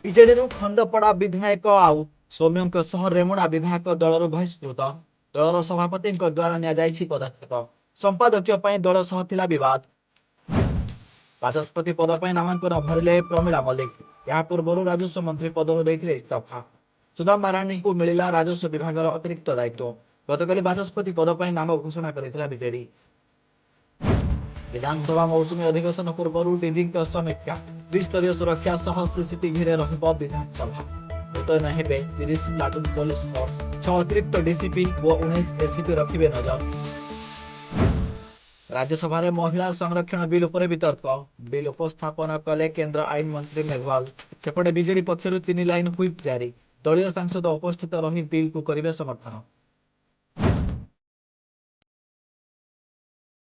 ବିଜେଡିରୁ ଖଣ୍ଡପଡା ବିଧାୟକ ଆଉ ସୌମ୍ୟଙ୍କ ସହ ରେମୁଣା ବିଧାୟକ ଦଳରୁ ବହିଷ୍କୃତ। ଦଳର ସଭାପତିଙ୍କ ଦ୍ୱାରା ନିଆଯାଇଛି ପଦକ୍ଷେପ। ସମ୍ପାଦକୀୟ ପାଇଁ ଦଳ ସହ ଥିଲା ବିବାଦ। ବାଚସ୍ପତି ପଦ ପାଇଁ ନାମାଙ୍କନ ଭରିଲେ ପ୍ରମିଳା ମଲ୍ଲିକ। ଏହା ପୂର୍ବରୁ ରାଜସ୍ୱ ମନ୍ତ୍ରୀ ପଦରୁ ଦେଇଥିଲେ ଇସ୍ତଫା। ସୁଦାମ ମାରାଣ୍ଡିଙ୍କୁ ମିଳିଲା ରାଜସ୍ୱ ବିଭାଗର ଅତିରିକ୍ତ ଦାୟିତ୍ୱ। ଗତକାଲି ବାଚସ୍ପତି ପଦ ପାଇଁ ନାମ ଘୋଷଣା କରିଥିଲା ବିଜେଡି। ବିଧାନସଭା ମୌସୁମୀ ଅଧିବେଶନ ପୂର୍ବରୁ ଡିଜିଙ୍କ ସମୀକ୍ଷା। ତ୍ରିସ୍ତରୀୟ ସୁରକ୍ଷା ସହ ସିସିଟିଭିରେ ରହିବ ବିଧାନସଭା। ମୁତୟନ ହେବେ 30 ପ୍ଲାଟୁନ ପୋଲିସ ଫୋର୍ସ। 6 ଅତିରିକ୍ତ ଡିସିପି ଓ 19 ଏସିପି ରଖିବେ ନଜର। ରାଜ୍ୟସଭାରେ ମହିଳା ସଂରକ୍ଷଣ ବିଲ୍ ଉପରେ ବିତର୍କ। ବିଲ୍ ଉପସ୍ଥାପନ କଲେ କେନ୍ଦ୍ର ଆଇନ ମନ୍ତ୍ରୀ ମେଘୱାଲ। ସେପଟେ ବିଜେଡି ପକ୍ଷରୁ 3 ଲାଇନ ହୁଇପ୍ ଜାରି। ଦଳୀୟ ସାଂସଦ ଉପସ୍ଥିତ ରହି ବିଲ୍କୁ କରିବେ ସମର୍ଥନ।